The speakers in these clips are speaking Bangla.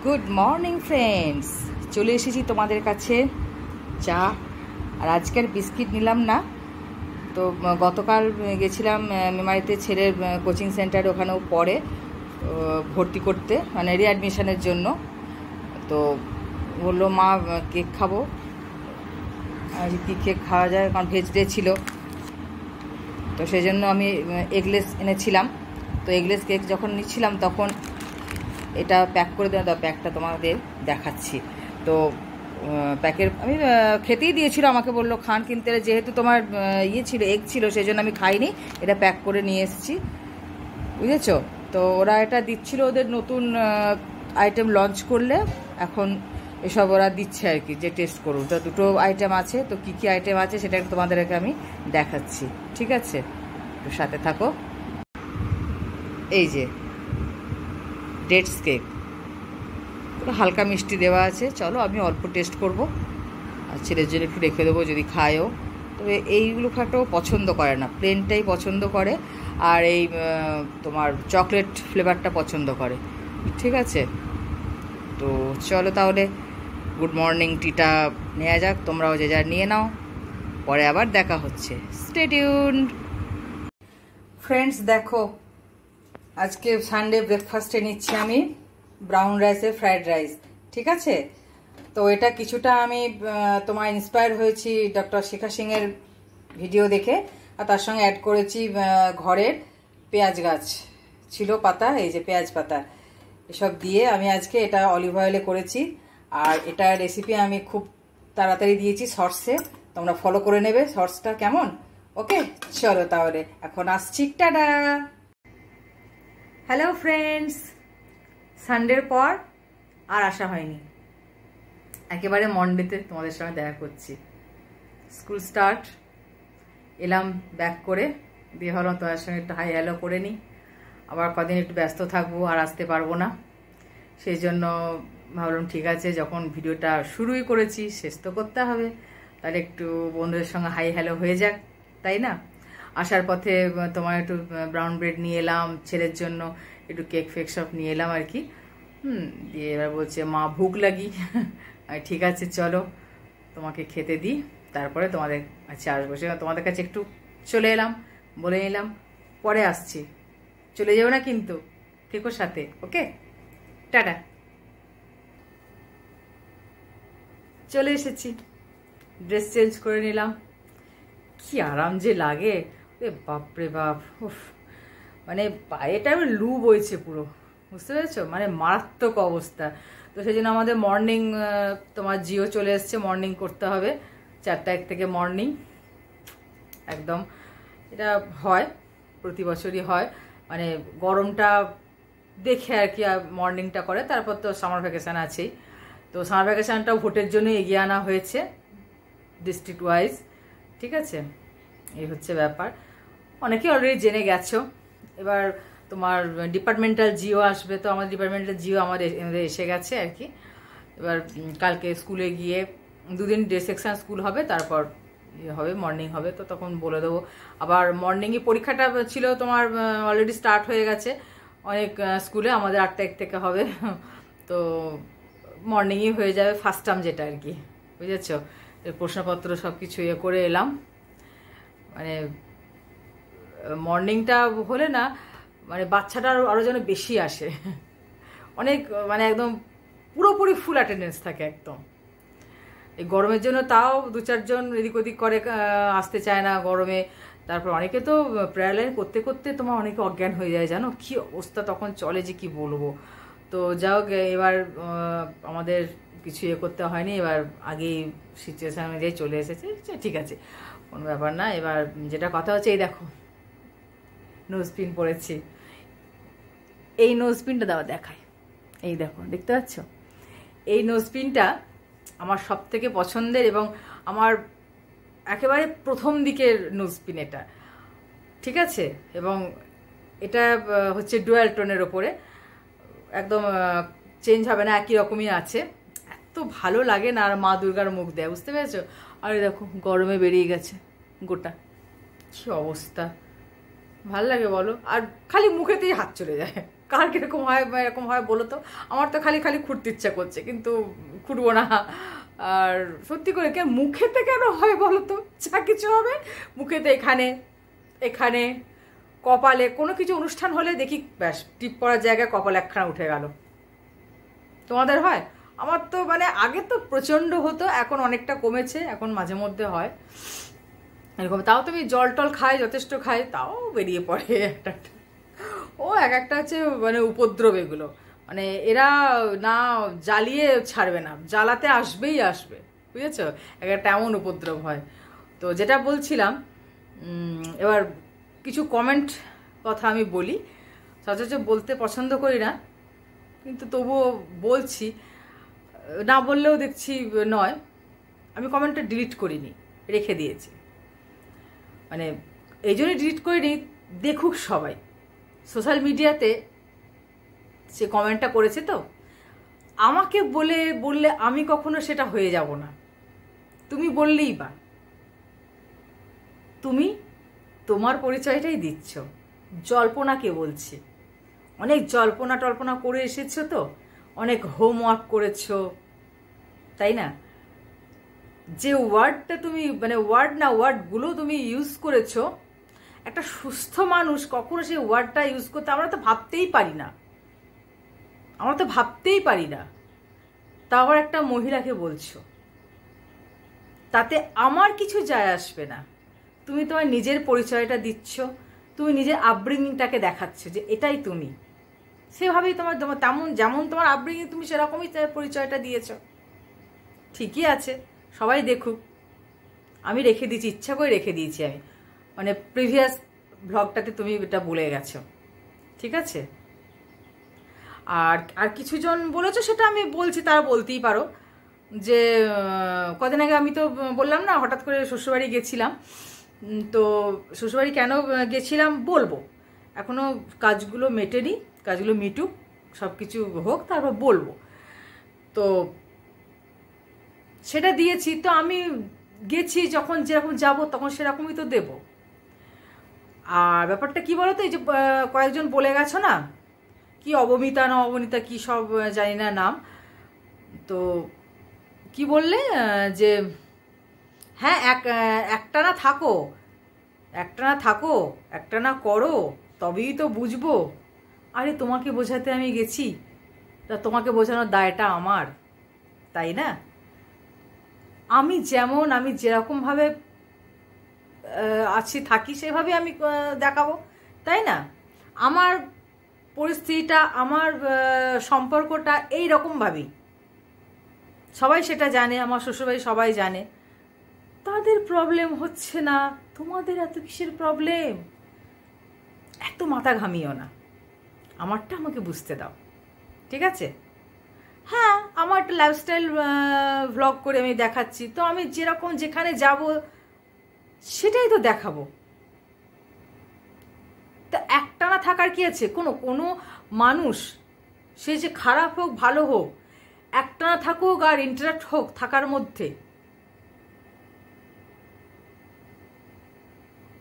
গুড মর্নিং ফ্রেন্ডস, চলে এসেছি তোমাদের কাছে চা আর আজকের বিস্কিট নিলাম না। তো গতকাল গেছিলাম মেমারিতে ছেলের কোচিং সেন্টারে, ওখানেও পড়ে ভর্তি করতে, মানে রিঅ্যাডমিশনের জন্য। তো বললো মা কেক খাবো, আর কী কেক খাওয়া যায়, কারণ ভেজ ডে ছিল। তো সেই জন্য আমি এগলেস এনেছিলাম। তো এগলেস কেক যখন নিচ্ছিলাম তখন এটা প্যাক করে দেওয়া, প্যাকটা তোমাদের দেখাচ্ছি। তো প্যাকের আমি খেতেই দিয়েছিল, আমাকে বললো খান, কিনতে যেহেতু তোমার ইয়ে ছিল, এগ ছিল, সেই জন্য আমি খাইনি, এটা প্যাক করে নিয়ে এসেছি, বুঝেছো। তো ওরা এটা দিচ্ছিল, ওদের নতুন আইটেম লঞ্চ করলে এখন এসব ওরা দিচ্ছে আর কি, যে টেস্ট করুন। তো দুটো আইটেম আছে, তো কী কী আইটেম আছে সেটা তোমাদেরকে আমি দেখাচ্ছি, ঠিক আছে, একটু সাথে থাকো। এই যে ডেটস কেক, হালকা মিষ্টি দেওয়া আছে, চলো আমি অল্প টেস্ট করব, আর ছেলের জন্য একটু রেখে দেবো যদি খায়ও। তবে এইগুলো খাটাও পছন্দ করে না, প্লেনটাই পছন্দ করে, আর এই তোমার চকলেট ফ্লেভারটা পছন্দ করে, ঠিক আছে। তো চলো তাহলে গুড মর্নিং টিটা নেওয়া যাক, তোমরাও যে যা নিয়ে নাও, পরে আবার দেখা হচ্ছে, স্টে টিউনড। ফ্রেন্ডস দেখো, আজকে সানডে ব্রেকফাস্টে নিচ্ছি আমি ব্রাউন রাইসে ফ্রাইড রাইস, ঠিক আছে। তো এটা কিছুটা আমি তোমার ইন্সপায়ার হয়েছি ডক্টর শিখা সিংয়ের ভিডিও দেখে, আর তার সঙ্গে অ্যাড করেছি ঘরের পেঁয়াজ গাছ ছিল পাতা, এই যে পেঁয়াজ পাতা, এসব দিয়ে আমি আজকে এটা অলিভ অয়েলে করেছি। আর এটা রেসিপি আমি খুব তাড়াতাড়ি দিয়েছি শর্টসে, তোমরা ফলো করে নেবে শর্টসটা, কেমন? ওকে, চলো তাহলে এখন আসছি, টাটা। হ্যালো ফ্রেন্ডস, সানডের পর আর আসা হয়নি, একেবারে মন্ডেতে তোমাদের সঙ্গে দেখা করছি। স্কুল স্টার্ট, এলাম ব্যাক করে, দিয়ে হলো তোমাদের সঙ্গে একটু হাই হ্যালো করে নিই, আবার কদিন একটু ব্যস্ত থাকবো আর আসতে পারবো না, সেই জন্য ভাবলাম ঠিক আছে, যখন ভিডিওটা শুরুই করেছি শেষ তো করতে হবে, তাহলে একটু বন্ধুদের সঙ্গে হাই হ্যালো হয়ে যাক, তাই না। আসার পথে তোমার একটু ব্রাউন ব্রেড নিয়ে এলাম, ছেলের জন্য একটু কেক ফেক সব নিয়ে এলাম আর কি। দিয়ে এবার বলছে মা ভুক লাগি, ঠিক আছে চলো তোমাকে খেতে দিই, তারপরে তোমাদের আচ্ছা আসবো। সে তোমাদের কাছে একটু চলে এলাম, বলে নিলাম পরে আসছি, চলে যাও না কিন্তু, থেকো সাথে, ওকে, টাটা। চলে এসেছি, ড্রেস চেঞ্জ করে নিলাম, কি আরাম যে লাগে, বাপরে বাপ, উফ, মানে পায়েটা লু বইছে পুরো, বুঝতে পেরেছো, মানে মারাত্মক অবস্থা। তো সেই জন্য আমাদের মর্নিং তোমার জিও চলে এসছে, মর্নিং করতে হবে, 4টা থেকে মর্নিং একদম, এটা হয় প্রতি বছরই হয়, মানে গরমটা দেখে আর কি মর্নিংটা করে। তারপর তো সামার ভ্যাকেশান আছেই, তো সামার ভ্যাকেশানটাও ভোটের জন্য এগিয়ে আনা হয়েছে ডিস্ট্রিক্ট ওয়াইজ, ঠিক আছে, এই হচ্ছে ব্যাপার। অনেকে অলরেডি জেনে গেছো, এবার তোমার ডিপার্টমেন্টাল জিও আসবে, তো আমাদের ডিপার্টমেন্টাল জিও আমাদের এসে গেছে আর কি। এবার কালকে স্কুলে গিয়ে 2 দিন ডে সেকশন স্কুল হবে, তারপর হবে মর্নিং হবে, তো তখন বলে দেবো। আবার মর্নিংয়ে পরীক্ষাটা ছিল তোমার অলরেডি স্টার্ট হয়ে গেছে অনেক স্কুলে, আমাদের 8 তারিখ থেকে হবে, তো মর্নিংই হয়ে যাবে ফার্স্ট টার্ম যেটা আর কি, বুঝেছো। প্রশ্নপত্র সব কিছু ইয়ে করে এলাম, মানে মর্নিংটা হলে না, মানে বাচ্চাটা আরও যেন বেশি আসে, অনেক মানে একদম পুরোপুরি ফুল অ্যাটেন্ডেন্স থাকে একদম। এই গরমের জন্য তাও 2-4 জন এদিক ওদিক করে, আসতে চায় না গরমে। তারপর অনেকে তো প্রেয়ার লাইন করতে করতে তোমার অনেকে অজ্ঞান হয়ে যায়, জানো কি অবস্থা তখন চলে যে কি বলবো। তো যাও, এবার আমাদের কিছু ইয়ে করতে হয়নি, এবার আগেই সিচুয়েশান অনুযায়ী চলে এসেছে, ঠিক আছে, কোনো ব্যাপার না। এবার যেটা কথা হচ্ছে, এই দেখো নোজপিন পরেছি, এই নোজপিনটা দাও দেখায়, এই দেখো, দেখতে পাচ্ছ, এই নোজপিনটা আমার সব থেকে পছন্দের এবং আমার একেবারে প্রথম দিকের নোজপিন এটা, ঠিক আছে। এবং এটা হচ্ছে ডুয়াল টোনের ওপরে, একদম চেঞ্জ হবে না, একই রকমই আছে, এত ভালো লাগে না, আর মা দুর্গার মুখ দেয়, বুঝতে পেরেছো। আর দেখো গরমে বেরিয়ে গেছে গোটা, কি অবস্থা, ভাল লাগে বলো, আর খালি মুখেতেই হাত চলে যায়, কার কীরকম হয় এরকম হয় বলো তো? আমার তো খালি খালি খুঁড়তে ইচ্ছা করছে, কিন্তু খুঁড়বো না। আর সত্যি করে কেন মুখেতে কেন হয় বলো তো? যা কিছু হবে মুখেতে, এখানে এখানে কপালে কোনো কিছু অনুষ্ঠান হলে দেখি ব্যাস টিপ পড়ার জায়গায় কপাল একখানা উঠে গেল। তোমাদের হয়? আমার তো মানে আগে তো প্রচণ্ড হতো, এখন অনেকটা কমেছে, এখন মাঝে মধ্যে হয় এরকম। তাও তুমি জল টল খাই, যথেষ্ট খাই, তাও বেরিয়ে পড়ে একটা। ও এক একটা হচ্ছে মানে উপদ্রব এগুলো, মানে এরা না জ্বালিয়ে ছাড়বে না, জ্বালাতে আসবেই আসবে, বুঝেছো? এক একটা এমন উপদ্রব হয়। তো যেটা বলছিলাম, এবার কিছু কমেন্ট কথা আমি বলি, সচরাচর বলতে পছন্দ করি না, কিন্তু তবুও বলছি, না বললেও দেখছি নয়। আমি কমেন্টটা ডিলিট করিনি, রেখে দিয়েছি। মানে এই জন্যই ডিলিট করিনি, দেখুক সবাই। সোশ্যাল মিডিয়াতে সে কমেন্টটা করেছে, তো আমাকে বললে আমি কখনো সেটা হয়ে যাব না। তুমি বললেই বা, তুমি তোমার পরিচয়টাই দিচ্ছ। জল্পনাকে বলছি, অনেক জল্পনা টল্পনা করে এসেছো, তো অনেক হোমওয়ার্ক করেছো, তাই না? যে ওয়ার্ডটা তুমি মানে ওয়ার্ডগুলো তুমি ইউজ করেছো, একটা সুস্থ মানুষ কখনো সেই ওয়ার্ডটা ইউজ করতে আমরা তো ভাবতেই পারি না, তা আবার একটা মহিলাকে বলছো। তাতে আমার কিছু যায় আসবে না। তুমি তোমার নিজের পরিচয়টা দিচ্ছ, তুমি নিজের আপব্রিঙ্গিংটাকে দেখাচ্ছ যে এটাই তুমি। সেভাবেই তোমার যেমন তোমার আপব্রিঙ্গিং, তুমি সেরকমই পরিচয়টা দিয়েছ। ঠিকই আছে, সবাই দেখুক। আমি রেখে দিয়েছি, ইচ্ছা করে রেখে দিয়েছি আমি, মানে প্রিভিয়াস ব্লগটাতে তুমি এটা বলে গেছো, ঠিক আছে? আর কিছুজন বলেছো, সেটা আমি বলছি, তারা বলতেই পারো যে কদিন আগে আমি তো বললাম না, হঠাৎ করে শ্বশুরবাড়ি গেছিলাম। তো শ্বশুরবাড়ি কেন গেছিলাম বলবো, এখনও কাজগুলো মেটেনি, কাজগুলো মিটুক, সব কিছু হোক, তারপর বলবো। তো সেটা দিয়েছি, তো আমি গেছি যখন যেরকম যাব তখন সেরকমই তো দেব। আর ব্যাপারটা কি বলো তো, এই যে কয়েকজন বলে গেছো না, কি অবমিতা না অবনীতা কি সব জানি না নাম, তো কি বললে যে হ্যাঁ একটানা থাকো, একটানা করো, তবেই তো বুঝবো। আরে তোমাকে বোঝাতে আমি গেছি, তা তোমাকে বোঝানোর দায়টা আমার, তাই না? আমি যেরকমভাবে আছি থাকি সেভাবে আমি দেখাবো, তাই না? আমার পরিস্থিতিটা, আমার সম্পর্কটা এই রকমভাবেই, সবাই সেটা জানে, আমার শ্বশুরবাড়ি সবাই জানে। তাদের প্রবলেম হচ্ছে না, তোমাদের এত কিসের প্রবলেম? এত মাথা ঘামিও না, আমারটা আমাকে বুঝতে দাও, ঠিক আছে? হ্যাঁ, আমার একটা লাইফস্টাইল ভ্লগ করে আমি দেখাচ্ছি, তো আমি যেরকম যেখানে যাব সেটাই তো দেখাবো। তা একটানা থাকার কি আছে? কোনো মানুষ, সে যে খারাপ হোক ভালো হোক, একটানা থাকুক আর ইন্টারাক্ট হোক থাকার মধ্যে,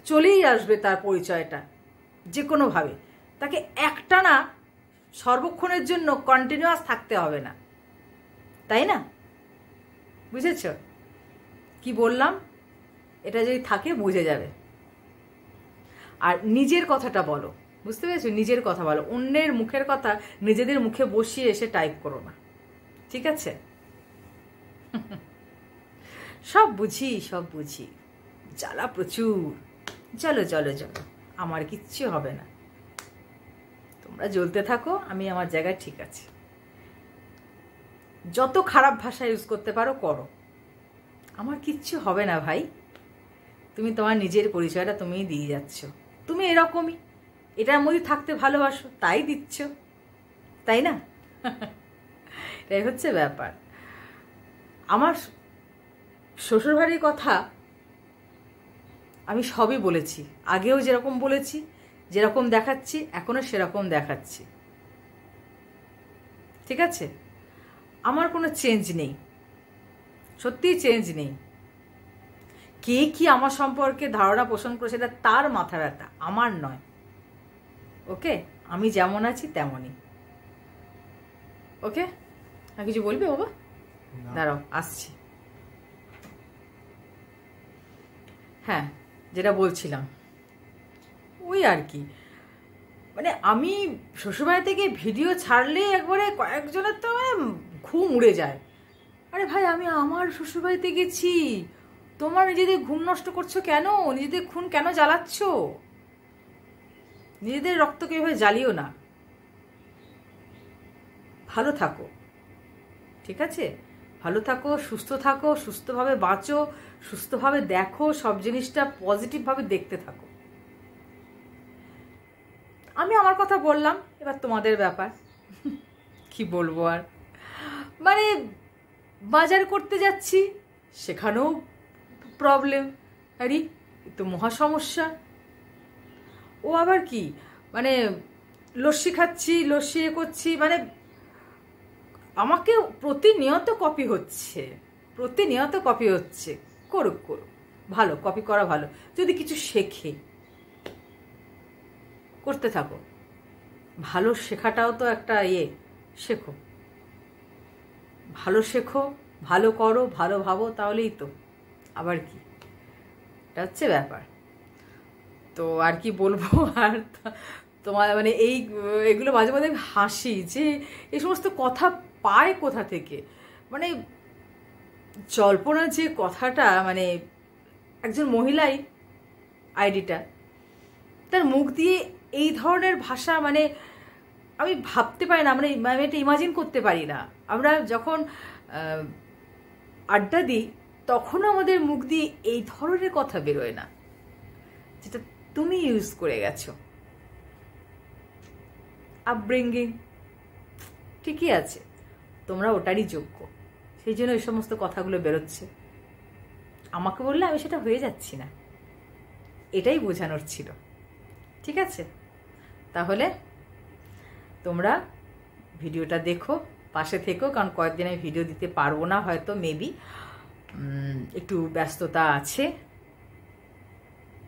চলেই আসবে তার পরিচয়টা যে কোনোভাবে। তাকে একটানা সর্বক্ষণের জন্য কন্টিনিউয়াস থাকতে হবে না, তাই না? বুঝেছ কি বললাম? এটা যদি থাকে বুঝে যাবে। আর নিজের কথাটা বলো, বুঝতে পেরেছো? নিজের কথা বলো, অন্যের মুখের কথা নিজেদের মুখে বসিয়ে এসে টাইপ করো না, ঠিক আছে? সব বুঝি, জ্বালা প্রচুর। চলো, আমার কিচ্ছু হবে না, তোমরা জ্বলতে থাকো, আমি আমার জায়গায় ঠিক আছে। যত খারাপ ভাষা ইউজ করতে পারো করো, আমার কিচ্ছু হবে না ভাই। তুমি তোমার নিজের পরিচয়টা তুমিই দিয়ে যাচ্ছ, তুমি এরকমই, এটার মধ্যে থাকতে ভালোবাসো তাই দিচ্ছ, তাই না? এটাই হচ্ছে ব্যাপার। আমার শ্বশুরবাড়ির কথা আমি সবই বলেছি, আগেও যেরকম বলেছি, যেরকম দেখাচ্ছি এখনো সেরকম দেখাচ্ছি, ঠিক আছে? আমার কোনো চেঞ্জ নেই, সত্যিই চেঞ্জ নেই। কে কি আমার সম্পর্কে ধারণা পোষণ করে সেটা তার মাথা ব্যথা, আমার নয়, ওকে? আমি যেমন আছি তেমনই। ওকে, আর কিছু বলবে বাবা? দাঁড়াও আসছি। হ্যাঁ, যেটা বলছিলাম ওই আর কি, মানে আমি শ্বশুরবাড়ি থেকে ভিডিও ছাড়লে একবারে কয়েকজনের তো ঘুম উড়ে যায়। আরে ভাই, আমি আমার শ্বশুরবাড়িতে গেছি, তোমার নিজেদের ঘুম নষ্ট করছো কেন? নিজেদের খুন কেন জ্বালাচ্ছ? নিজেদের রক্তকে এভাবে জ্বালিও না। ভালো থাকো, ঠিক আছে? ভালো থাকো, সুস্থ থাকো, সুস্থভাবে বাঁচো, সুস্থভাবে দেখো, সব জিনিসটা পজিটিভভাবে দেখতে থাকো। আমি আমার কথা বললাম, এবার তোমাদের ব্যাপার। কি বলবো আর, মানে বাজার করতে যাচ্ছি সেখানেও প্রবলেম। আরে তো মহা সমস্যা। ও আবার কি, মানে লস্যি খাচ্ছি, লস্যি করছি, মানে আমাকে প্রতিনিয়ত কপি হচ্ছে, প্রতিনিয়ত কপি হচ্ছে। করুক করুক, ভালো, কপি করা ভালো। যদি কিছু শেখে করতে থাকো, ভালো শেখাটাও তো একটা শেখো, ভালো শেখো, ভালো করো, ভালো ভাবো, তাহলেই তো। আবার কি, এটা হচ্ছে ব্যাপার। তো আর কি বলবো আর, তোমার মানে এগুলো মাঝে মাঝে হাসি যে এই সমস্ত কথা পায় কোথা থেকে। মানে জল্পনা যে কথাটা, মানে একজন মহিলাই আইডিটা, তার মুখ দিয়ে এই ধরনের ভাষা, মানে আমি ভাবতে পারি না, মানে আমি এটা ইমাজিন করতে পারি না। আমরা যখন আড্ডা দিই তখনও আমাদের মুখ দিয়ে এই ধরনের কথা বেরোয় না, যেটা তুমি ইউজ করে গেছো। আপব্রিঙ্গিং ঠিকই আছে, তোমরা ওটারই যোগ্য, সেই জন্য এই সমস্ত কথাগুলো বেরোচ্ছে। আমাকে বললে আমি সেটা হয়ে যাচ্ছি না, এটাই বোঝানোর ছিল। ঠিক আছে, তাহলে তোমরা ভিডিওটা দেখো, পাশে থেকো, কারণ কয়েকদিন আমি ভিডিও দিতে পারবো না হয়তো, মেবি একটু ব্যস্ততা আছে।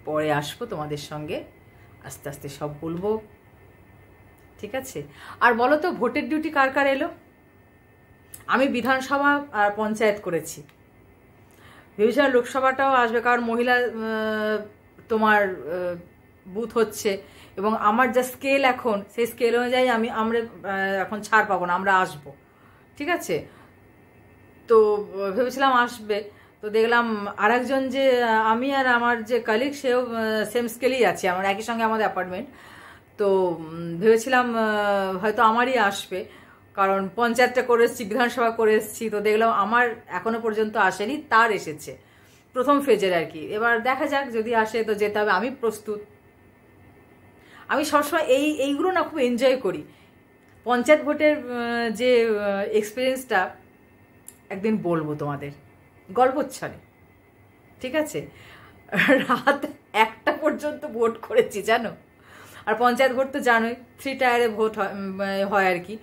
পরে আসবো তোমাদের সঙ্গে, আস্তে আস্তে সব বলবো। ঠিক আছে, আর বলো তো ভোটের ডিউটি কার কার এলো? আমি বিধানসভা আর পঞ্চায়েত করেছি, ভেবেছিলাম লোকসভাটাও আসবে, কারণ মহিলা তোমার বুথ হচ্ছে, এবং আমার যা স্কেল এখন, সেই স্কেল অনুযায়ী আমরা এখন ছাড় পাবো না, আমরা আসবো। ঠিক আছে, তো ভেবেছিলাম আসবে, তো দেখলাম আরেকজন যে আমি আর আমার যে কালিগ, সেও সেম স্কেলেই আছে, আমার একই সঙ্গে আমাদের অ্যাপার্টমেন্ট। তো ভেবেছিলাম হয়তো আমারই আসবে, কারণ পঞ্চায়েতটা করে এসেছি, বিধানসভা করে এসেছি, তো দেখলাম আমার এখনো পর্যন্ত আসেনি, তার এসেছে প্রথম ফেজের আর কি। এবার দেখা যাক, যদি আসে তো যেতে হবে, আমি প্রস্তুত। আমি সবসময় এইগুলো না খুব এনজয় করি। পঞ্চায়েত ভোটের যে এক্সপিরিয়েন্সটা একদিন বলবো তোমাদের গল্পচ্ছলে। ঠিক আছে, রাত 1টা পর্যন্ত ভোট করেছি জানো। আর পঞ্চায়েত ভোট তো জানোই, 3 টায়ারে ভোট হয় আর কি,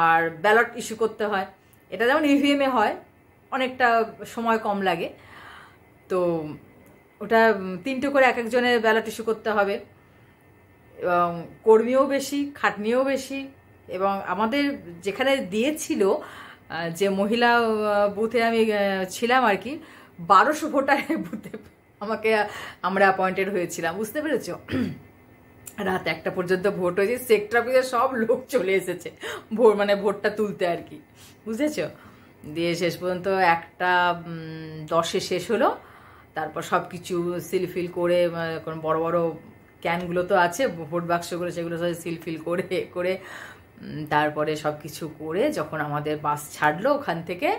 আর ব্যালট ইস্যু করতে হয়। এটা যেমন ইভিএমে হয়, অনেকটা সময় কম লাগে। তো ওটা 3টে করে এক একজনের ব্যালট ইস্যু করতে হবে, এবং কর্মীও বেশি, খাটনিও বেশি। এবং আমাদের যেখানে দিয়েছিল, যে মহিলা বুথে আমি ছিলাম আর কি, 1200 ভোটারের বুথে আমরা অ্যাপয়েন্টেড হয়েছিলাম, বুঝতে পেরেছ? রাত 1টা পর্যন্ত ভোট হয়েছে, সেক্টর অফিসে সব লোক চলে এসেছে মানে ভোটটা তুলতে আর কি, বুঝেছ? দিয়ে শেষ পর্যন্ত 1:10 শেষ হলো। তারপর সব কিছু সিলফিল করে, বড় বড় ক্যানগুলো তো আছে ভোট বাক্সগুলো, সেগুলো সব সিলফিল করে তারপরে সব কিছু করে যখন আমাদের বাস ছাড়লো ওখান থেকে,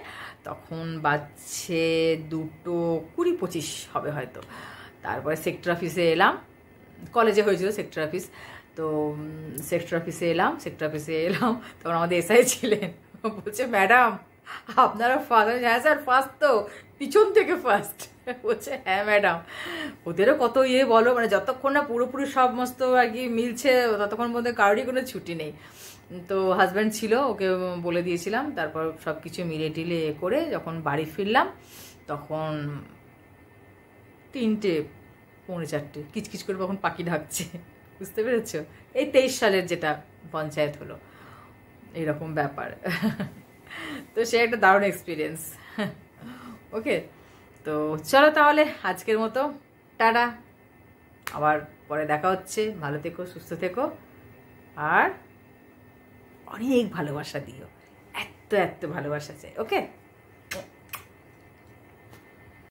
তখন বাজছে 2:20-25 হবে হয়তো। তারপরে সেক্টর অফিসে এলাম, কলেজে হয়েছিল সেক্টর অফিস, তো সেক্টর অফিসে এলাম তখন আমাদের এসআই ছিলেন, বলছে ম্যাডাম আপনারা ফার্স্ট? হ্যাঁ স্যার ফার্স্ট, তো পিছন থেকে ফার্স্ট। বলছে হ্যাঁ ম্যাডাম। ওদেরও কত বলো, মানে যতক্ষণ না পুরোপুরি সমস্ত আর কি মিলছে, ততক্ষণ মধ্যে কারোরই কোনো ছুটি নেই। তো হাজব্যান্ড ছিল, ওকে বলে দিয়েছিলাম। তারপর সব কিছু মিলে টিলে করে যখন বাড়ি ফিরলাম, তখন 3টে 3:45 কিচকিচ করে তখন পাখি ডাকছে। বুঝতে পেরেছো? এই 23 সালের যেটা পঞ্চায়েত হলো, এইরকম ব্যাপার। তো সে একটা দারুণ এক্সপিরিয়েন্স। ওকে, তো চলো তাহলে আজকের মতো টাটা, আবার পরে দেখা হচ্ছে। ভালো থেকো, সুস্থ থেকো, আর অনেক ভালোবাসা দিও, এত এত ভালোবাসা চাই। ওকে।